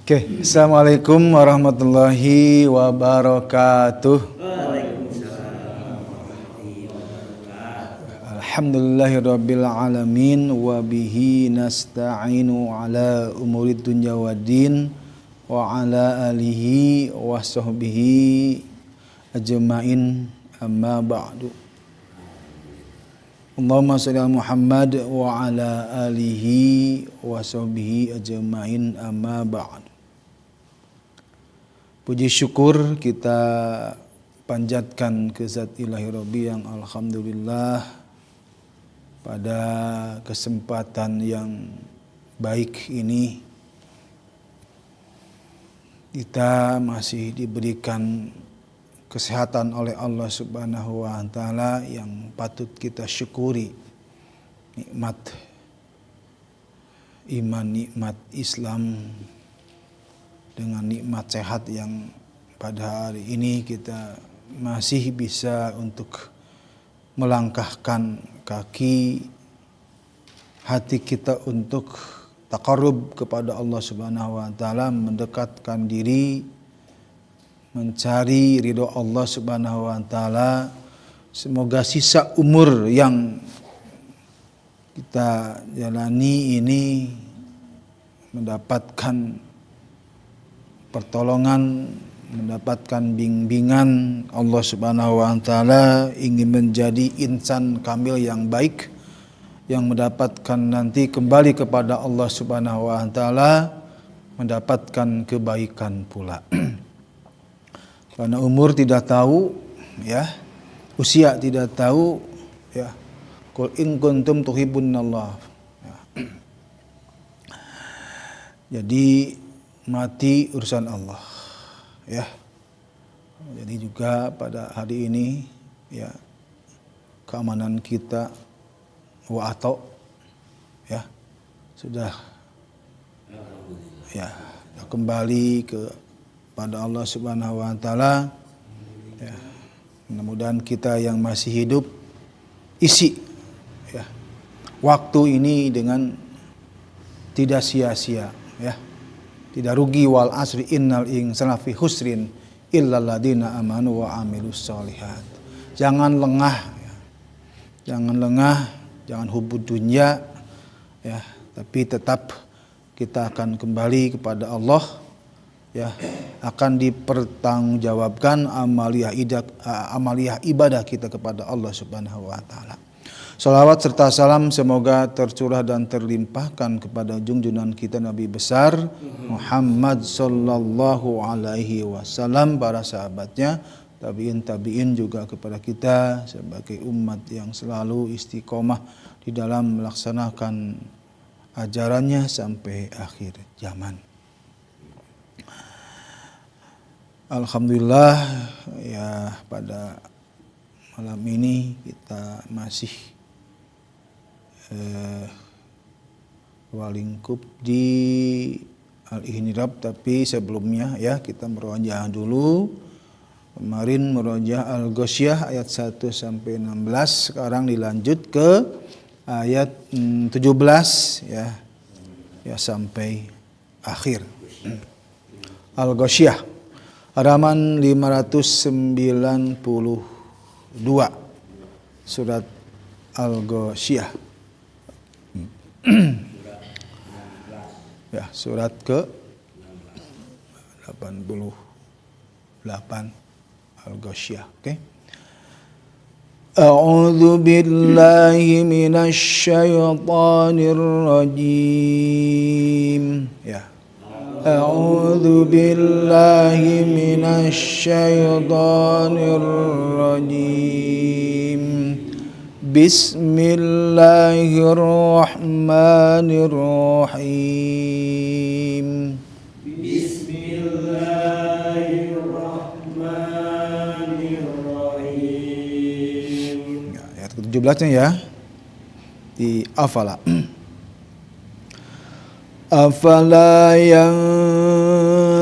Oke, Assalamualaikum warahmatullahi wabarakatuh. Alhamdulillahirabbil alamin wa bihi nasta'inu ala umurid dunya waddin wa ala alihi wa sahbihi ajmain amma ba'du. Allahumma shalli ala Muhammad wa ala alihi wa sahbihi ajmain amma ba'du. Puji syukur kita panjatkan ke Zat Ilahi Rabbi yang alhamdulillah pada kesempatan yang baik ini kita masih diberikan kesehatan oleh Allah Subhanahu wa taala yang patut kita syukuri. Nikmat iman, nikmat Islam dengan nikmat sehat yang pada hari ini kita masih bisa untuk melangkahkan kaki hati kita untuk taqarrub kepada Allah Subhanahu wa taala, mendekatkan diri mencari ridho Allah Subhanahu wa taala. Semoga sisa umur yang kita jalani ini mendapatkan pertolongan, mendapatkan bimbingan Allah Subhanahu wa taala, ingin menjadi insan kamil yang baik yang mendapatkan nanti kembali kepada Allah Subhanahu wa taala mendapatkan kebaikan pula. Karena umur tidak tahu, ya, usia tidak tahu, ya. Qul in kuntum tuhibbunallah. Ya. Jadi mati urusan Allah, ya. Jadi juga pada hari ini, ya, keamanan kita ya sudah, ya, kembali kepada Allah Subhanahu wa taala. Ya. Mudah-mudahan kita yang masih hidup isi, ya, waktu ini dengan tidak sia-sia, ya. Tidak rugi, wal asri innal insana fi husrin illal ladzina amanu wa amilus sholihat. Jangan lengah, ya. Jangan lengah, jangan hubud dunya, ya, tapi tetap kita akan kembali kepada Allah, ya, akan dipertanggungjawabkan amaliyah ibadah kita kepada Allah Subhanahu wa taala. Salawat serta salam semoga tercurah dan terlimpahkan kepada junjungan kita Nabi besar Muhammad sallallahu alaihi wasallam, para sahabatnya, tabi'in juga kepada kita sebagai umat yang selalu istiqomah di dalam melaksanakan ajarannya sampai akhir zaman. Alhamdulillah, ya, pada malam ini kita masih walingkup di Al-Ihnirab, tapi sebelumnya, ya, kita merojaah dulu. Kemarin merojaah Al-Ghasyiyah ayat 1 sampai 16, sekarang dilanjut ke ayat 17, ya, sampai akhir. Al-Ghasyiyah halaman 592 surat Al-Ghasyiyah. Ya, surat ke 88 Al-Ghasyiyah. Oke. A'udzu billahi minasy syaithanir rajim. Ya. A'udzu billahi minasy syaithanir rajim. Bismillahirrahmanirrahim. Bismillahirrahmanirrahim. Ya, ayat ke-17-nya, ya. Di Afala. Afala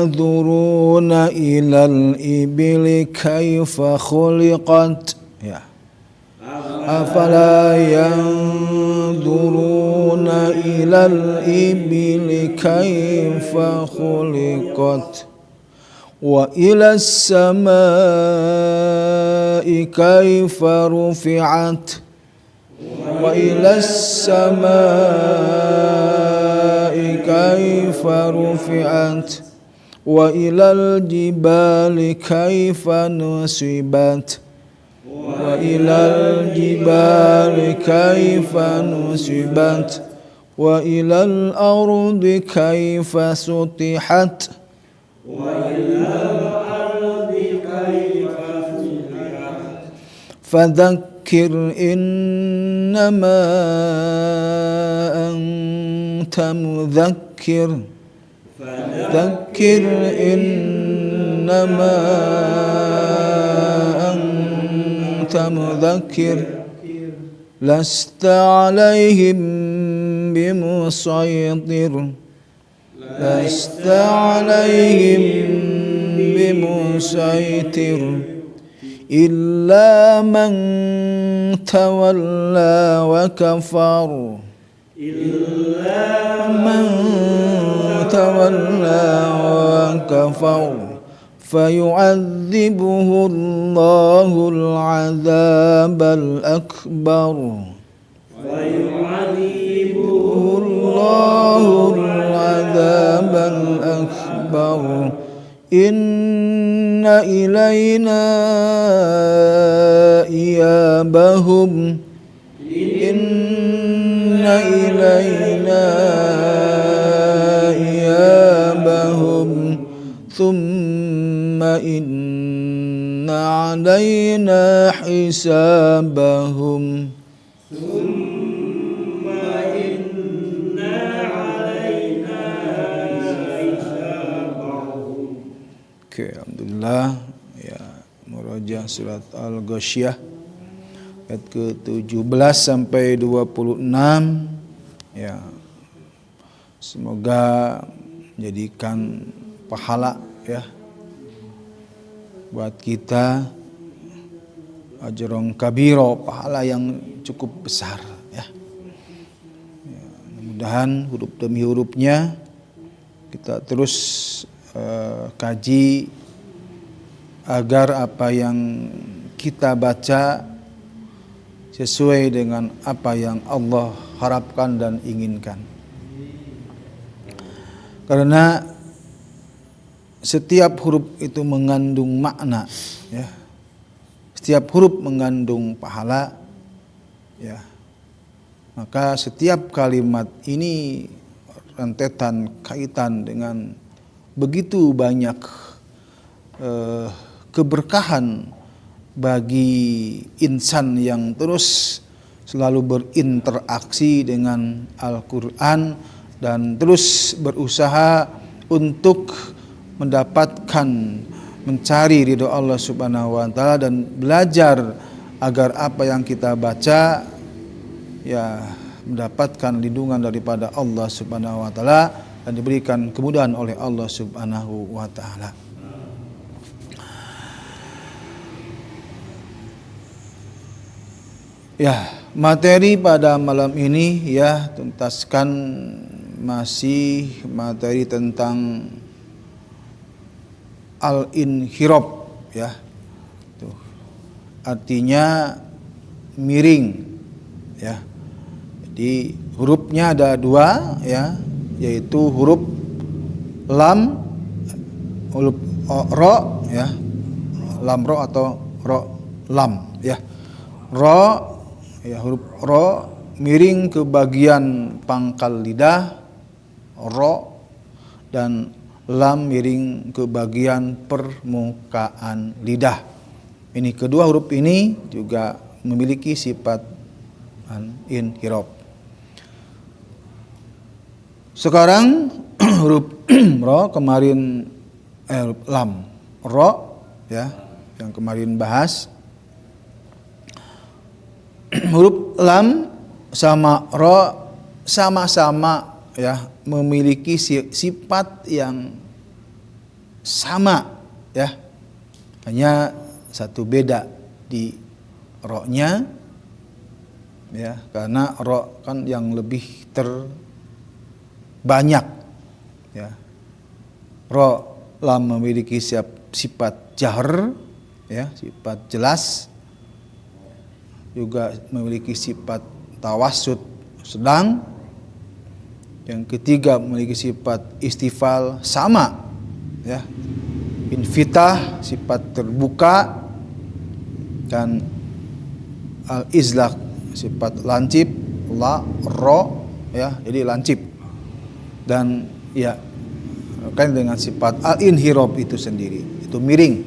yanzuruna ilal ibili kaifa khuliqat. Ya. Afala yanzuruna ilal ibili kaifa khuliqat wa ilas samai kaifa rufi'at wa ilas samai kaifa rufi'at wa ilal jibali kaifa nusibat wa ilal jibali kaifa nusibat wa ilal ardi kaifa sutihat wa ilal ardi kaifa sutihat fadzakir innama anta mudzakkir fadzakir innama مذكر لست عليهم بمسيطر لست عليهم بمسيطر إلا من تولى وكفر إلا من تولى وكفر فيعذبه الله العذاب الأكبر فيعذبه الله العذاب الأكبر إن إلينا إيابهم إن إلينا إيابهم ثم إن علينا حسابهم ثم إن علينا حسابهم. Oke, alhamdulillah ya, murajaah surat Al-Ghasyiyah ayat ke-17 sampai 26 ya. Semoga menjadikan pahala ya buat kita, ajrun kabiro, pahala yang cukup besar ya. Mudah-mudahan huruf demi hurufnya kita terus kaji agar apa yang kita baca sesuai dengan apa yang Allah harapkan dan inginkan. Karena setiap huruf itu mengandung makna ya. Setiap huruf mengandung pahala ya. Maka setiap kalimat ini rentetan kaitan dengan begitu banyak keberkahan bagi insan yang terus selalu berinteraksi dengan Al-Quran dan terus berusaha untuk mendapatkan, mencari ridho Allah Subhanahu wa taala dan belajar agar apa yang kita baca ya mendapatkan lindungan daripada Allah Subhanahu wa taala dan diberikan kemudahan oleh Allah Subhanahu wa taala. Ya, materi pada malam ini ya tuntaskan masih materi tentang al-inhirab ya. Tuh. Artinya miring ya. Jadi hurufnya ada dua ya, yaitu huruf lam, huruf ro ya. Lam ro atau ro lam ya. Ro ya, huruf ro miring ke bagian pangkal lidah, ro, dan lam miring ke bagian permukaan lidah. Ini kedua huruf ini juga memiliki sifat inhirab. Sekarang huruf ro kemarin huruf lam ro ya yang kemarin bahas. Huruf lam sama ro sama-sama ya memiliki sifat yang sama ya, hanya satu beda di ro-nya ya, karena ro kan yang lebih terbanyak, ya. Ro lam memiliki sifat jahr, ya, sifat jelas, juga memiliki sifat tawassut sedang. Yang ketiga memiliki sifat istifal sama, ya, infitah sifat terbuka, dan al-izlaq sifat lancip, la ro, ya, jadi lancip, dan ya kan dengan sifat al-inhirab itu sendiri, itu miring.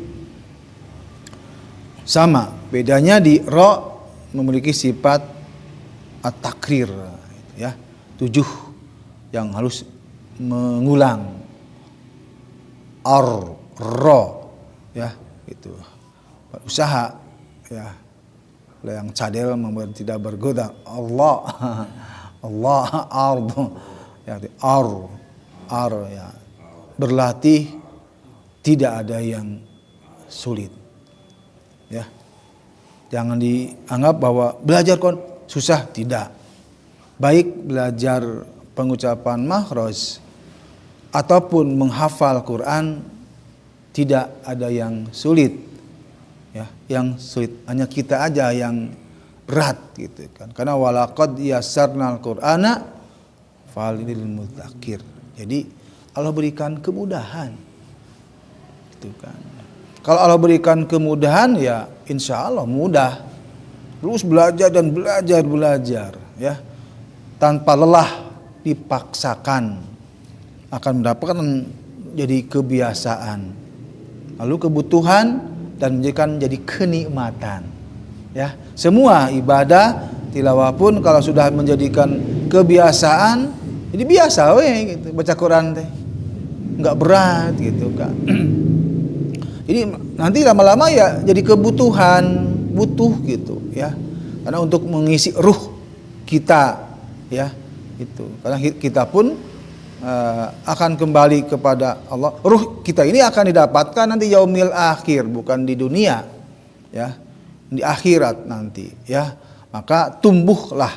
Sama, bedanya di ro memiliki sifat at-takrir, ya, 7 yang halus mengulang, ro, ya, itu usaha, ya, yang cadel membuat tidak bergoda, Allah Allah ya, ya, berlatih tidak ada yang sulit, ya. Jangan dianggap bahwa belajar susah, tidak. Baik belajar pengucapan makhraj ataupun menghafal Quran, tidak ada yang sulit, ya. Yang sulit hanya kita aja yang berat, gitu kan. Karena walaqad yassarnal Qur'ana falil mudzakir. Jadi Allah berikan kemudahan, gitu kan. Kalau Allah berikan kemudahan, ya insya Allah mudah. Terus belajar dan belajar, ya, tanpa lelah, dipaksakan, akan mendapatkan jadi kebiasaan, lalu kebutuhan, dan menjadikan jadi kenikmatan, ya. Semua ibadah tilawah pun kalau sudah menjadikan kebiasaan, jadi biasa gitu baca Quran teh, nggak berat, gitu kan. Jadi nanti lama-lama ya jadi kebutuhan, butuh, gitu, ya. Karena untuk mengisi ruh kita, ya, itu. Karena kita pun akan kembali kepada Allah. Ruh kita ini akan didapatkan nanti yaumil akhir, bukan di dunia, ya, di akhirat nanti, ya. Maka tumbuhlah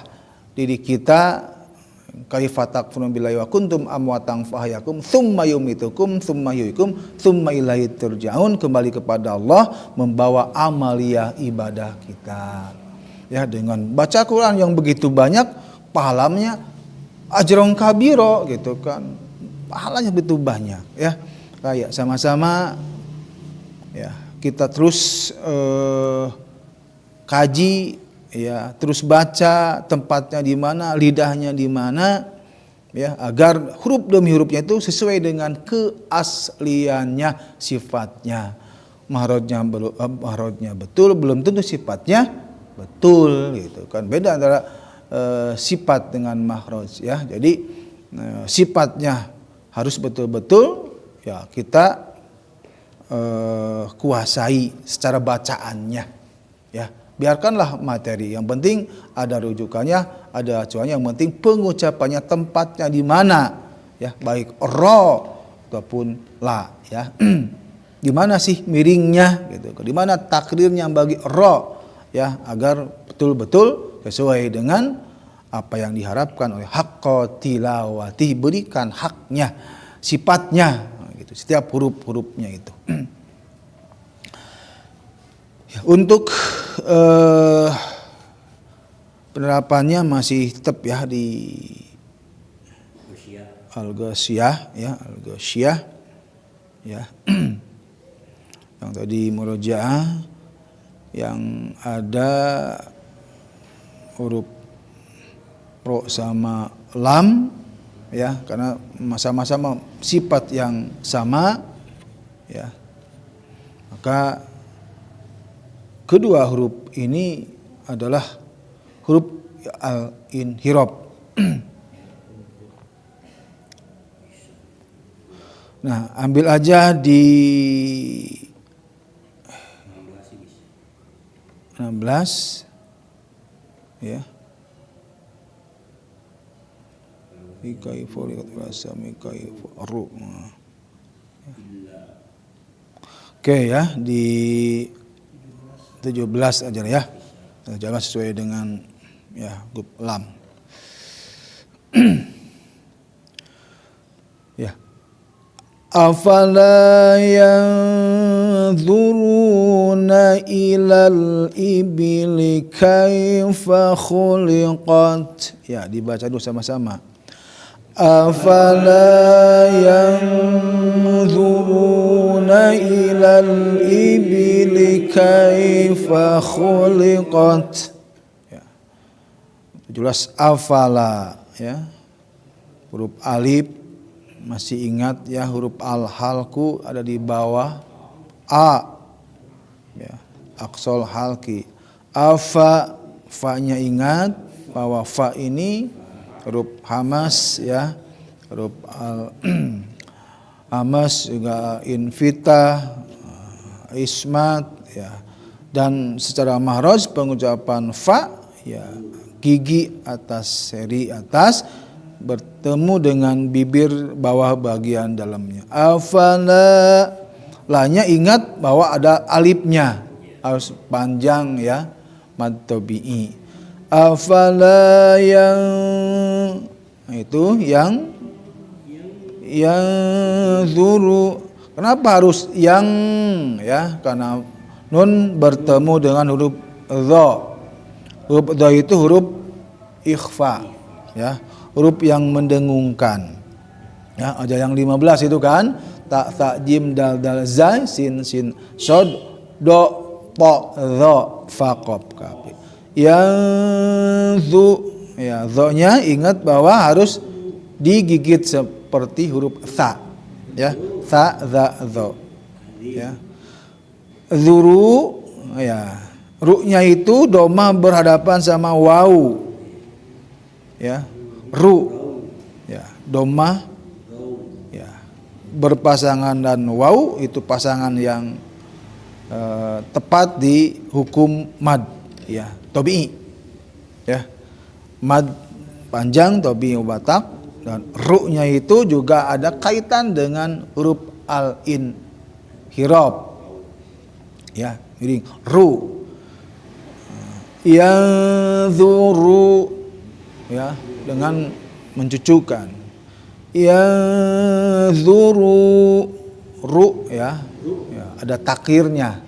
diri kita, kaifa takfuruna billahi wa kuntum amwatan fahyakum tsumma yumitukum tsumma yuhyikum tsumma ilaihi turja'un, kembali kepada Allah, membawa amalia ibadah kita, ya, dengan baca Quran yang begitu banyak, pahalanya ajrun kabiro, gitu kan, pahalanya begitu banyak, ya. Kayak sama-sama, ya, kita terus kaji, ya, terus baca, tempatnya di mana, lidahnya di mana, ya, agar huruf demi hurufnya itu sesuai dengan keasliannya, sifatnya. Mahrajnya betul, belum tentu sifatnya betul, gitu kan. Beda antara sifat dengan makhraj, ya. Jadi sifatnya harus betul-betul, ya, kita kuasai secara bacaannya, ya. Biarkanlah materi, yang penting ada rujukannya, ada acuannya, yang penting pengucapannya, tempatnya di mana, ya, baik ro ataupun la, ya. Di mana sih miringnya, gitu, di mana takrirnya bagi ro, ya, agar betul-betul sesuai dengan apa yang diharapkan oleh haqqa tilawati, berikan haknya, sifatnya, gitu, setiap huruf-hurufnya itu. Ya, untuk penerapannya masih tetap, ya, di Al-Ghasyiyah, ya, Al-Ghasyiyah, ya. Yang tadi murojaah yang ada huruf ro sama lam, ya, karena sama-sama sifat yang sama, ya. Maka kedua huruf ini adalah huruf al-inhirab. Nah, ambil aja di 16, ya. Oke, ya, di 17 aja ya. Jangan sesuai dengan ya, huruf lam. Ya. Afala yanzuruna ilal ibili kaifa khuliqat. Ya, dibaca dulu sama-sama. Afala yanzuruna ilal ibili kaifa khuliqat. Ya. Jelas afala, ya. Huruf alif masih ingat ya, huruf al-halku ada di bawah a, ya, aqsal halki. Afa, fa-nya ingat bahwa fa ini huruf hamas ya, huruf hamas juga invita, ismat ya. Dan secara mahraj pengucapan fa ya, gigi atas, seri atas bertemu dengan bibir bawah bagian dalamnya. Afala, lanya ingat bahwa ada alifnya, harus panjang ya, mad tabi'i. Afala yang itu yang zuru. Kenapa harus yang ya? Karena nun bertemu dengan huruf dha. Huruf dha itu huruf ikhfa ya, huruf yang mendengungkan. Ya, ada yang 15 itu kan, ta jim dal zai sin shad do ta dha fa qaf kaf. Yang zu ya, dha-nya ingat bahwa harus digigit seperti huruf tha ya, tha dha dha ya. Zuru ya, ru-nya itu doma berhadapan sama waw ya, ru ya, doma ya berpasangan dan waw itu pasangan yang tepat di hukum mad ya, tabi'i ya, mad panjang tabi'i batak. Dan ru-nya itu juga ada kaitan dengan huruf al-inhirab ya, miring ru. Yanzuru ya, dengan mencucukkan. Yanzuru ru ya, ya, ada takhirnya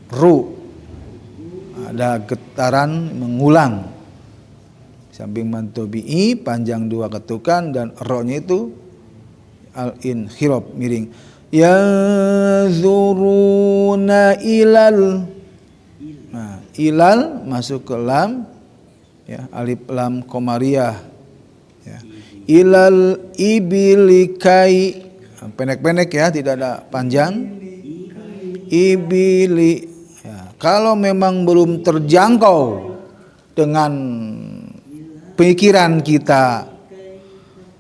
ru, ada getaran mengulang. Samping mantubi'i panjang 2 ketukan dan ro-nya itu al-inhirab miring. Yanzuruna ilal, nah, ilal masuk ke lam ya, alif lam qamariyah ya. Ilal ibilikai, pendek-pendek ya, tidak ada panjang. Ibili ya, kalau memang belum terjangkau dengan pikiran kita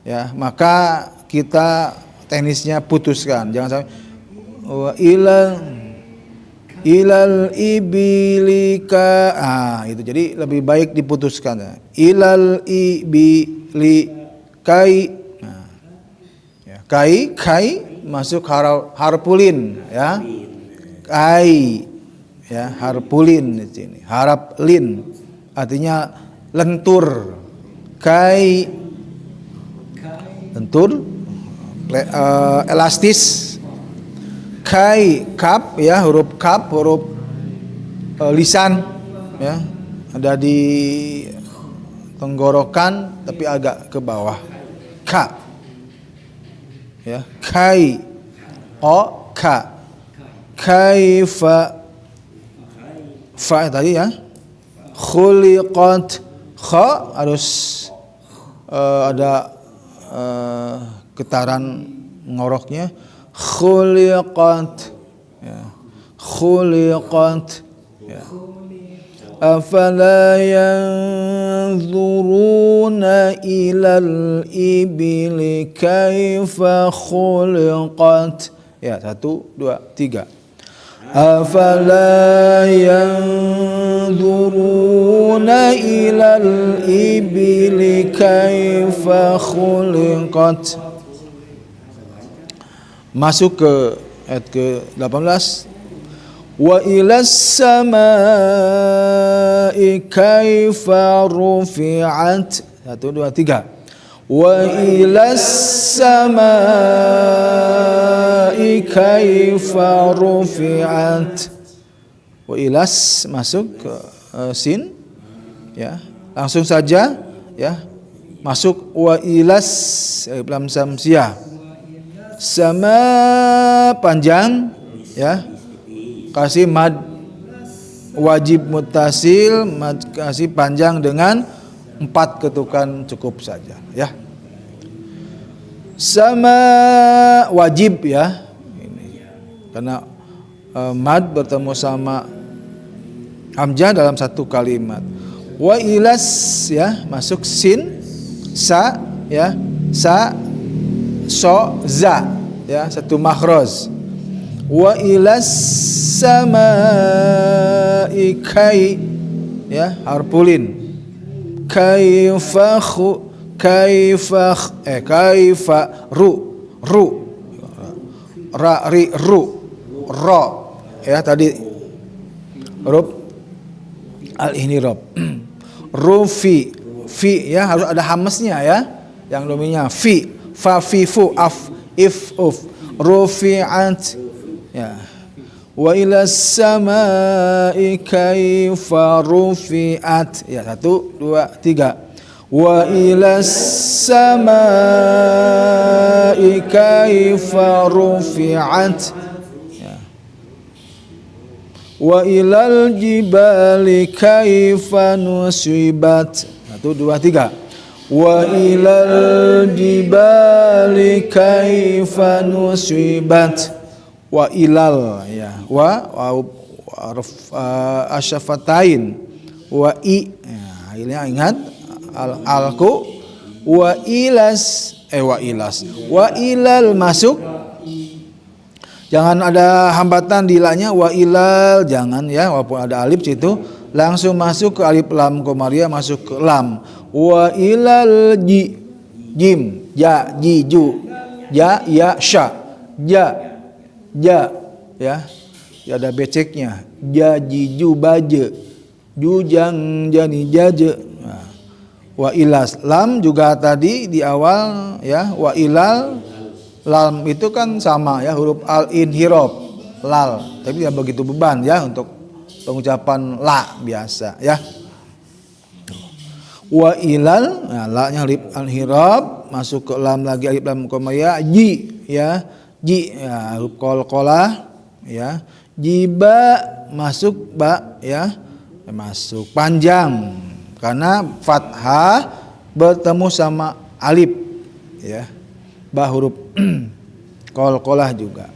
ya, maka kita teknisnya putuskan, jangan sampai ilal ibilika, itu jadi lebih baik diputuskan ya. Ilal ibilikai, nah, ya, kai masuk harpulin ya, kai ya, harpulin di sini, harap lin artinya lentur. Kai lentur, elastis. Kai kap ya, huruf kap, huruf lisan ya, ada di tenggorokan tapi agak ke bawah. Ka ya, kai o ka, kaifa fa tadi ya, khuliqat kha harus ada getaran ngoroknya. Khuliqat ya, khuliqat ya. Afala yanzuruna ilal ibili kaifa khuliqat ya, 1 2 3. Afala yanzuruna ilal ibili kaifa khuliqat. Masuk ke ayat ke-18. Wa ilas samai kaifa rufi'at. 1 2 3. Wa ilas samai kaifa rufi'at. Wa ilas masuk ke sin, ya. Langsung saja, ya. Masuk wa ilas lam samsiah. Sama panjang, ya. Kasih mad wajib muttasil, mad kasih panjang dengan 4 ketukan cukup saja, ya. Sama wajib, ya. Ini karena mad bertemu sama hamzah dalam satu kalimat. Wa ilas, ya, masuk sin, sa, ya, sa, so, za, ya, satu makhraj. Wa ilas samai kai, ya, harpulin. Kaifa ru ra ri ru ro, ya, tadi huruf al-inhirab. Rufi fi, ya, harus ada hamznya, ya, yang dominya fi, fa fi fu af if uf. Rufi'at, ya. Wa ilas samai kaifa rufi'at, ya, 1 2 3. Wa ilas samai kaifa rufi'at, ya. Wa ilal jibali kaifa nusibat. 1 2 3. Wa ilal jibali kaifa nusibat. Wa ilal, ya, wa asyafatain, wa i, ya, ini ingat alku, wa ilas, wa ilas, wa ilal masuk, jangan ada hambatan di lanya, wa ilal, jangan, ya, walaupun ada alif situ langsung masuk ke alif lam komariah, masuk ke lam. Wa ilal jim, ja, ji, ju, ja, ya, sya, ja, ja, ya, ada beceknya, ja, ji, ju, baje, jujang, jani, jaje. Nah, wa ilas, lam juga tadi di awal, ya, wa ilal, lam itu kan sama, ya, huruf al-inhirab, lal, tapi tidak begitu beban, ya, untuk pengucapan la biasa, ya. Wa ilal, nah, la-nya huruf al-inhirab, masuk ke lam lagi alif lam komariah, ji, ya, ji, ya, huruf qalqalah, ya. Jiba masuk ba, ya, masuk panjang karena fathah bertemu sama alif, ya. Ba huruf qalqalah juga,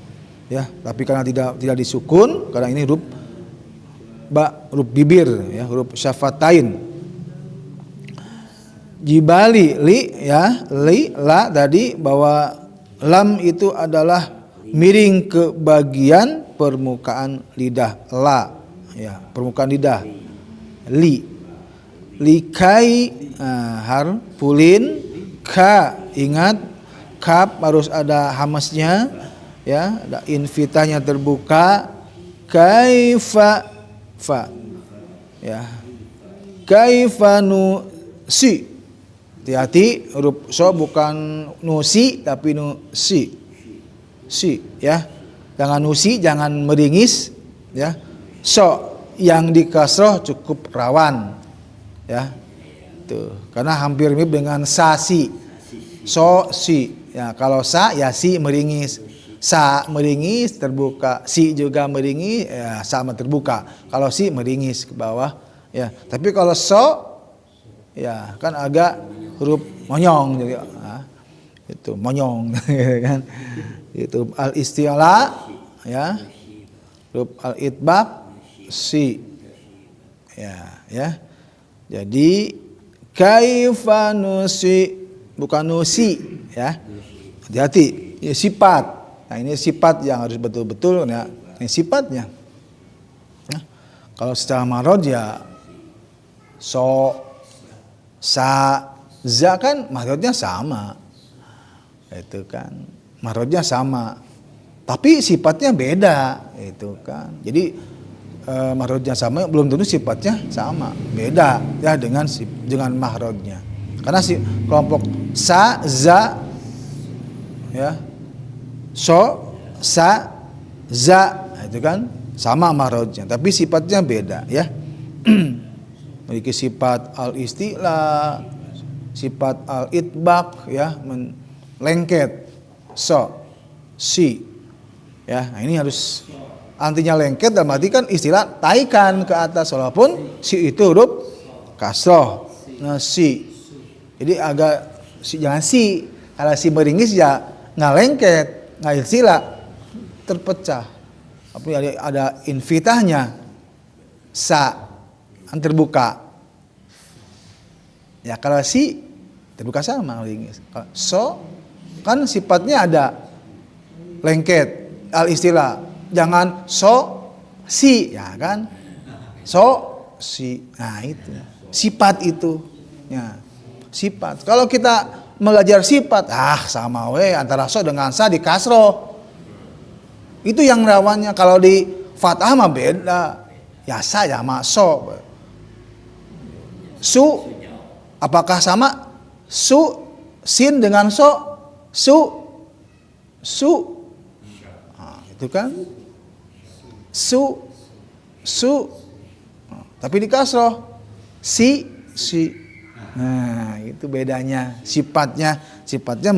ya, tapi karena tidak disukun, karena ini huruf ba, huruf bibir, ya, huruf syafatain. Jibali, li, ya, li, la tadi bahwa lam itu adalah miring ke bagian permukaan lidah, la, ya, permukaan lidah. Li, likai, harpulin, ka, ingat kaf harus ada hamznya, ya, ada infitahnya terbuka. Kaifa, fa, ya, kaifa nu si, hati-hati huruf so bukan nusi tapi nusi, si, ya, jangan nusi, jangan meringis, ya. So yang di kasroh cukup rawan, ya, tuh, karena hampir mirip dengan sasi, so si, ya, kalau sa, ya, si meringis, sa meringis terbuka, si juga meringis, ya, sama terbuka, kalau si meringis ke bawah, ya, tapi kalau so, ya, kan agak huruf monyong, jadi itu monyong, kan, itu al isti'la, ya, huruf al itbaq, si, ya, jadi kaifa nusi, bukan nusi, ya, hati-hati, ya, sifat, nah ini sifat yang harus betul-betul, ya, ini sifatnya, ya. Kalau secara marod, ya, so, sa, za kan mahrojnya sama, itu kan mahrojnya sama, tapi sifatnya beda, itu kan. Jadi mahrojnya sama, belum tentu sifatnya sama, beda ya dengan mahrojnya. Karena si kelompok sa, za, ya, so, sa, za, itu kan sama mahrojnya, tapi sifatnya beda ya. Memiliki sifat al-istila, sifat al-itbaq ya, lengket, so, si, ya. Nah, ini harus antinya lengket, dalam arti kan istilah taikan ke atas, walaupun si itu huruf kasroh. Nah, si, jadi agak jangan si, kalau si meringis ya nggak lengket, nggak istilah, terpecah. Tapi ada infitahnya, sa, terbuka. Ya kalau si terbuka sama meringis. So kan sifatnya ada lengket, al istilah. Jangan so si, ya kan? So si. Nah, itu. Sifat itu. Ya. Sifat. Kalau kita belajar sifat, sama antara so dengan sa di kasroh. Itu yang rawannya. Kalau di fathah mah beda. Ya sa ya ma so. Su apakah sama? Su sin dengan so. Su. Nah, itu kan? Su. Tapi di kasroh si. Nah, itu bedanya. Sifatnya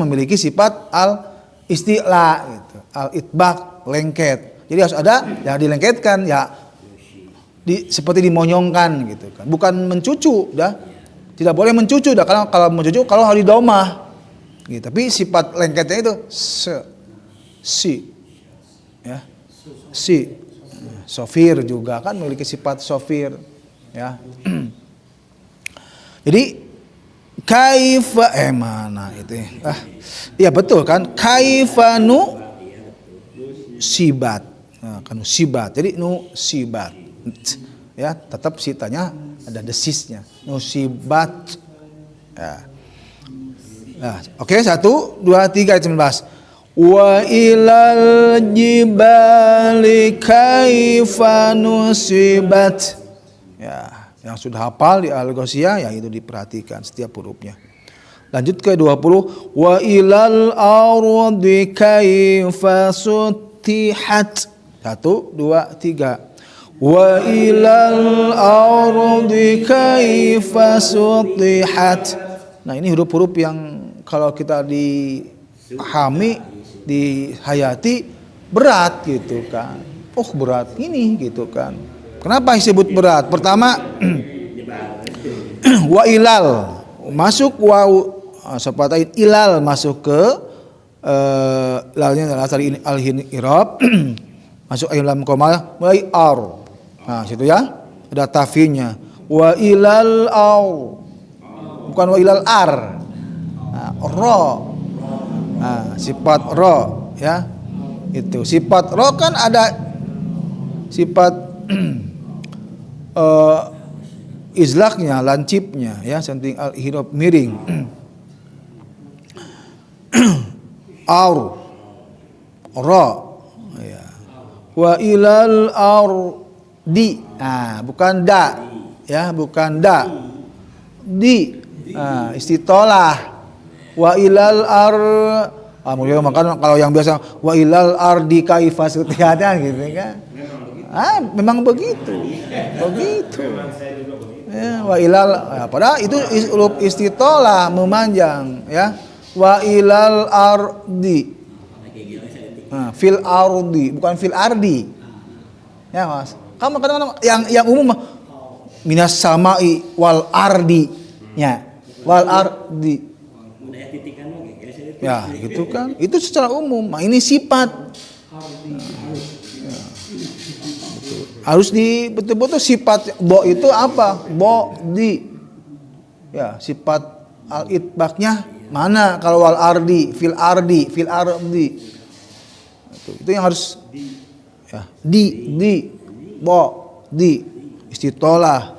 memiliki sifat al istilah gitu. Al itbaq, lengket. Jadi harus ada yang dilengketkan ya, seperti dimonyongkan gitu kan. Bukan mencucu dah. Tidak boleh mencucu dah, kalau mencucu kalau harus didomah. Gitu. Tapi sifat lengketnya itu si. Ya. Si. Sofir juga kan memiliki sifat sofir, ya. Jadi kaifa mana itu ya? Iya betul kan? Kaifanu sibat. Nah, kan sibat. Jadi nu sibat. Ya, tetap sitanya ada desisnya. Nu sibat. Ya. Nah, oke, 1 2 3 ayat 19. Wa ilal jibali kaifa nusibat. Ya, yang sudah hafal di Al-Ghasyiyah ya itu diperhatikan setiap hurufnya. Lanjut ke 20. Wa ilal ardi kaifa sutihat. 1 2 3. Wa ilal ardi kaifa sutihat. Nah, ini huruf-huruf yang kalau kita dipahami, dihayati berat gitu kan. Oh, berat ini gitu kan. Kenapa disebut berat? Pertama wa ilal masuk waw sepatain ilal masuk ke lalnya adalah tadi al-i'rab masuk dalam koma mulai ar. Nah, situ ya. Ada tafinya. Wa ilal au. Bukan wa ilal ar. Nah, ro. Nah, sifat ro ya. Itu sifat ro kan ada sifat izlaknya, lancipnya ya, senting al-i'rab miring. Ar ro ya. Wa ilal ardi. Nah, bukan da ya, bukan da. Di. Nah, istitolah. Wa ilal ar makan kalau yang biasa wa ilal ardi kaifa sutihatnya gitu kan. Memang begitu. Ya, wa ilal padahal itu huruf istitolah memanjang ya. Wa ilal ardi. Nah, fil ardi bukan fil ardi. Ya, Mas. Kamu kadang-kadang yang umum minas samai wal ardi. Ya, wal ardi. Ya, gitu kan. Itu secara umum. Nah, ini sifat. Harus betul-betul sifat bo itu apa? Bo di. Ya, sifat al-itbaqnya mana kalau wal ardi, fil ardi. Itu yang harus ya, di bo di istitolah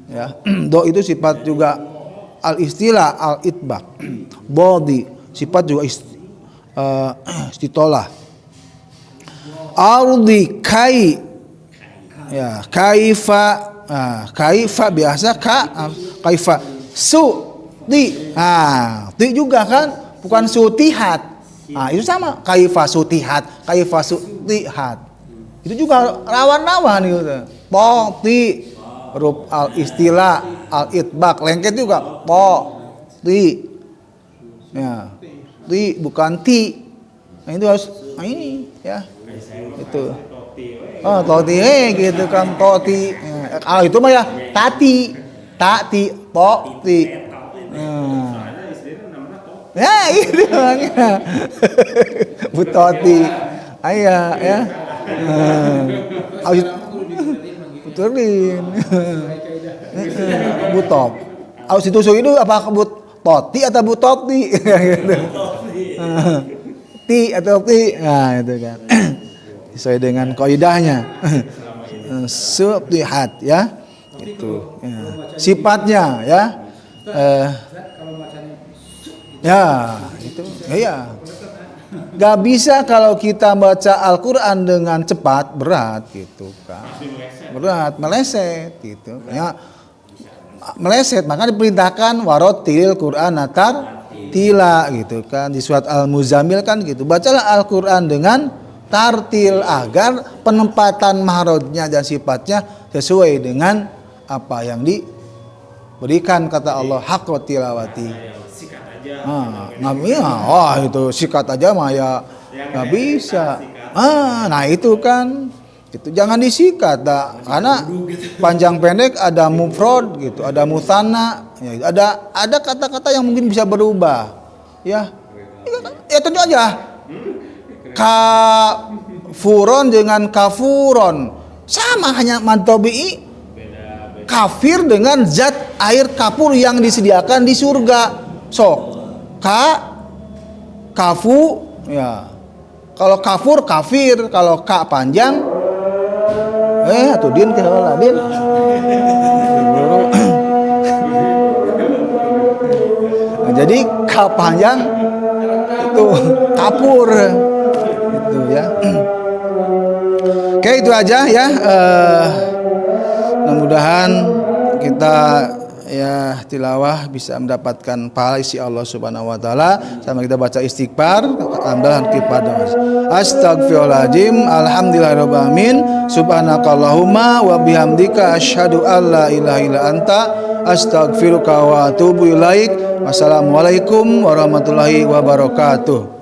ya. Do itu sifat juga al istilah al itbaq. Bo di sifat juga istitolah ardi ya kaifa. Kaifa biasa kaifa suti. Ti juga kan bukan sutihat. Itu sama kaifa sutihat, kaifa sutihat. Itu juga rawan-rawan gitu. Po ti huruf al istilah al itbaq lengket juga po ti. Ya. Ti bukan ti. Nah itu harus ini ya. Itu. Toti gitu kan toti. Kalau itu mah ya tati, toti. Ya itu makanya. Bu toti. Ayah ya. Betulin. Bu top. Aus ditusuk itu apa bu toti atau bu toti gitu. Ti atau ti. Nah itu kan. Sesuai dengan kaidahnya. Sutihat ya. Itu ya. Sifatnya ya. Ya, itu. Ya. Gak bisa kalau kita baca Al-Qur'an dengan cepat, berat gitu kan. Berat, meleset gitu. Ya. Meleset, maka diperintahkan warattilil Qur'ana tartila gitu kan. Di surat Al-Muzammil kan gitu. Bacalah Al-Qur'an dengan tartil agar penempatan mahrojnya dan sifatnya sesuai dengan apa yang diberikan kata Allah haqqa tilawati. Itu sikat aja mah ya nggak bisa. Nah itu kan itu jangan disikat karena panjang pendek ada mufrad gitu, ada musanna, ya, ada kata-kata yang mungkin bisa berubah. Ya tentu aja. Kafuron dengan kafuron sama hanya mantobi'i kafir dengan zat air kapur yang disediakan di surga kafu ya kalau kafur kafir kalau ka panjang atuh din keheula din nah, jadi ka panjang itu kapur itu ya. Oke itu aja ya. Mudah-mudahan kita ya tilawah bisa mendapatkan pahala isi Allah Subhanahu wa taala sama kita baca istighfar alhamdulillah kepada astagfirullahaladzim alhamdulillahirabbil alamin subhanakallahumma wa bihamdika asyhadu alla ilaha illa anta astaghfiruka wa atubu ilaik. Wassalamualaikum warahmatullahi wabarakatuh.